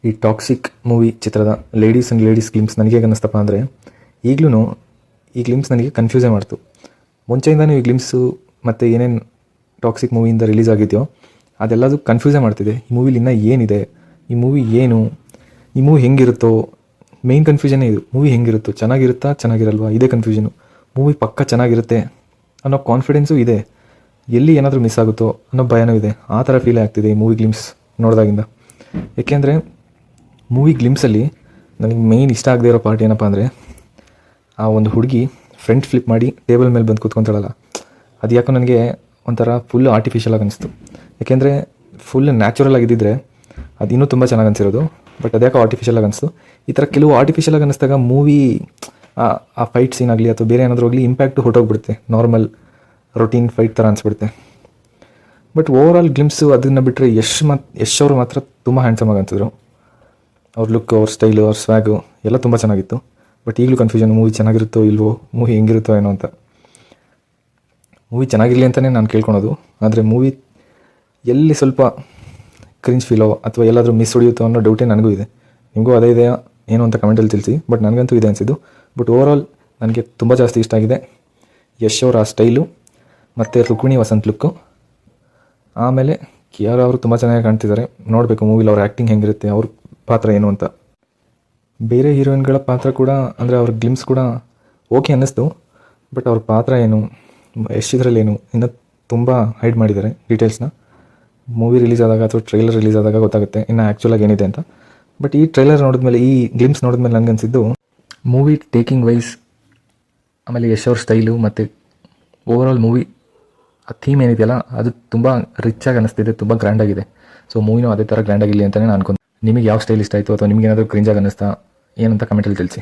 ಈ toxic movie ಚಿತ್ರದ ladies and ladies glimpse ನನಗೆ ಹೇಗೆ ಅನ್ನಿಸ್ತಪ್ಪ ಅಂದರೆ, ಈಗಲೂ ಈ ಗ್ಲಿಮ್ಸ್ ನನಗೆ ಕನ್ಫ್ಯೂಸೇ ಮಾಡ್ತು. ಮುಂಚೆಯಿಂದನೂ ಈ ಗ್ಲಿಮ್ಸು ಮತ್ತು ಏನೇನು ಟಾಕ್ಸಿಕ್ ಮೂವಿಯಿಂದ ರಿಲೀಸ್ ಆಗಿದೆಯೋ ಅದೆಲ್ಲದು ಕನ್ಫ್ಯೂಸೇ ಮಾಡ್ತಿದೆ. ಈ ಮೂವಿಲಿ ಇನ್ನೂ ಏನಿದೆ, ಈ ಮೂವಿ ಏನು, ಈ ಮೂವಿ ಹೆಂಗಿರುತ್ತೋ, ಮೇಯ್ನ್ ಕನ್ಫ್ಯೂಷನ್ನೇ ಇದು. ಮೂವಿ ಹೆಂಗಿರುತ್ತೋ, ಚೆನ್ನಾಗಿರುತ್ತಾ ಚೆನ್ನಾಗಿರಲ್ವಾ, ಇದೇ ಕನ್ಫ್ಯೂಷನು. ಮೂವಿ ಪಕ್ಕ ಚೆನ್ನಾಗಿರುತ್ತೆ ಅನ್ನೋ ಕಾನ್ಫಿಡೆನ್ಸು ಇದೆ, ಎಲ್ಲಿ ಏನಾದರೂ ಮಿಸ್ ಆಗುತ್ತೋ ಅನ್ನೋ ಭಯನೂ ಇದೆ. ಆ ಥರ ಫೀಲೇ ಆಗ್ತಿದೆ ಈ ಮೂವಿ ಗ್ಲಿಮ್ಸ್ ನೋಡಿದಾಗಿಂದ. ಏಕೆಂದರೆ ಮೂವಿ ಗ್ಲಿಮ್ಸಲ್ಲಿ ನನಗೆ ಮೇಯ್ನ್ ಇಷ್ಟ ಆಗದೆ ಇರೋ ಪಾರ್ಟ್ ಏನಪ್ಪ ಅಂದರೆ, ಆ ಒಂದು ಹುಡುಗಿ ಫ್ರಂಟ್ ಫ್ಲಿಪ್ ಮಾಡಿ ಟೇಬಲ್ ಮೇಲೆ ಬಂದು ಕೂತ್ಕೊತಾಳಲ್ಲ, ಅದು ಯಾಕೋ ನನಗೆ ಒಂಥರ ಫುಲ್ ಆರ್ಟಿಫಿಷಿಯಲ್ ಆಗಿ ಅನಿಸ್ತು. ಯಾಕೆಂದರೆ ಫುಲ್ ನ್ಯಾಚುರಲ್ ಆಗಿದ್ದಿದ್ರೆ ಅದು ಇನ್ನೂ ತುಂಬ ಚೆನ್ನಾಗಿ ಅನಿಸಿರೋದು. ಬಟ್ ಅದ್ಯಾಕೋ ಆರ್ಟಿಫಿಷಿಯಲ್ ಆಗಿ ಅನಿಸ್ತು. ಈ ಥರ ಕೆಲವು ಆರ್ಟಿಫಿಷಿಯಲ್ ಆಗಿ ಅನ್ನಿಸ್ದಾಗ ಮೂವಿ ಆ ಫೈಟ್ ಸೀನ್ ಆಗಲಿ ಅಥವಾ ಬೇರೆ ಏನಾದರೂ ಆಗಲಿ ಇಂಪ್ಯಾಕ್ಟು ಹೊರಟೋಗ್ಬಿಡುತ್ತೆ, ನಾರ್ಮಲ್ ರೊಟೀನ್ ಫೈಟ್ ಥರ ಅನಿಸ್ಬಿಡುತ್ತೆ. ಬಟ್ ಓವರ್ ಆಲ್ ಗ್ಲಿಮ್ಸು ಅದನ್ನು ಬಿಟ್ಟರೆ ಯಶ್ ಅವರು ಮಾತ್ರ ತುಂಬ ಹ್ಯಾಂಡ್ಸಮ್ ಆಗಿ ಅನಿಸಿದ್ರು. ಅವ್ರ ಲುಕ್, ಅವ್ರ ಸ್ಟೈಲು, ಅವ್ರ ಸ್ವ್ಯಾಗು ಎಲ್ಲ ತುಂಬ ಚೆನ್ನಾಗಿತ್ತು. ಬಟ್ ಈಗಲೂ ಕನ್ಫ್ಯೂಷನ್, ಮೂವಿ ಚೆನ್ನಾಗಿರುತ್ತೋ ಇಲ್ವೋ, ಮೂವಿ ಹೆಂಗಿರುತ್ತೋ ಏನೋ ಅಂತ. ಮೂವಿ ಚೆನ್ನಾಗಿರಲಿ ಅಂತಲೇ ನಾನು ಕೇಳ್ಕೊಳೋದು. ಆದರೆ ಮೂವಿ ಎಲ್ಲಿ ಸ್ವಲ್ಪ ಕ್ರಿಂಜ್ ಫೀಲೋ ಅಥವಾ ಎಲ್ಲಾದರೂ ಮಿಸ್ ಹೊಡೆಯುತ್ತೋ ಅನ್ನೋ ಡೌಟೇ ನನಗೂ ಇದೆ. ನಿಮಗೂ ಅದೇ ಇದೆಯಾ ಏನು ಅಂತ ಕಮೆಂಟಲ್ಲಿ ತಿಳಿಸಿ. ಬಟ್ ನನಗಂತೂ ಇದೆ ಅನಿಸಿದ್ದು. ಬಟ್ ಓವರ್ ಆಲ್ ನನಗೆ ತುಂಬ ಜಾಸ್ತಿ ಇಷ್ಟ ಆಗಿದೆ ಯಶ್ ಅವರ ಆ ಸ್ಟೈಲು ಮತ್ತು ರುಕ್ಮಿಣಿ ವಸಂತ್ ಲುಕ್ಕು. ಆಮೇಲೆ ಕಿಯಾರಾ ಅವರು ತುಂಬ ಚೆನ್ನಾಗಿ ಕಾಣ್ತಿದ್ದಾರೆ. ನೋಡಬೇಕು ಮೂವಿಲಿ ಅವ್ರ ಆ್ಯಕ್ಟಿಂಗ್ ಹೆಂಗಿರುತ್ತೆ, ಅವ್ರ ಪಾತ್ರ ಏನು ಅಂತ. ಬೇರೆ ಹೀರೋಯಿನ್ಗಳ ಪಾತ್ರ ಕೂಡ ಅಂದರೆ ಅವ್ರ ಗ್ಲಿಮ್ಸ್ ಕೂಡ ಓಕೆ ಅನ್ನಿಸ್ತು. ಬಟ್ ಅವ್ರ ಪಾತ್ರ ಏನು, ಯಶ್ ಇದರಲ್ಲಿ ಏನು, ಇನ್ನೂ ತುಂಬ ಹೈಡ್ ಮಾಡಿದ್ದಾರೆ ಡೀಟೇಲ್ಸ್ನ. ಮೂವಿ ರಿಲೀಸ್ ಆದಾಗ ಅಥವಾ ಟ್ರೈಲರ್ ರಿಲೀಸ್ ಆದಾಗ ಗೊತ್ತಾಗುತ್ತೆ ಇನ್ನು ಆ್ಯಕ್ಚುಲಾಗಿ ಏನಿದೆ ಅಂತ. ಬಟ್ ಈ ಟ್ರೈಲರ್ ನೋಡಿದ್ಮೇಲೆ, ಈ ಗ್ಲಿಮ್ಸ್ ನೋಡಿದ್ಮೇಲೆ ನನಗನ್ಸಿದ್ದು ಮೂವಿ ಟೇಕಿಂಗ್ ವೈಸ್, ಆಮೇಲೆ ಯಶ್ ಅವ್ರ ಸ್ಟೈಲು ಮತ್ತು ಓವರ್ ಆಲ್ ಮೂವಿ ಆ ಥೀಮ್ ಏನಿದೆಯಲ್ಲ ಅದು ತುಂಬ ರಿಚಾಗಿ ಅನ್ನಿಸ್ತಿದೆ, ತುಂಬ ಗ್ರ್ಯಾಂಡಾಗಿದೆ. ಸೊ ಮೂವಿನೂ ಅದೇ ಥರ ಗ್ರ್ಯಾಂಡಾಗಿರಲಿ ಅಂತಲೇ ನಾನು ಅನ್ಕೊಂಡು. ನಿಮಗೆ ಯಾವ ಸ್ಟೈಲ್ ಇಷ್ಟ ಆಯಿತು ಅಥವಾ ನಿಮಗೆ ಏನಾದರೂ ಕ್ರಿಂಜಾಗಿ ಅನ್ನಿಸ್ತಾ ಏನಂತ ಕಮೆಂಟಲ್ಲಿ ತಿಳಿಸಿ.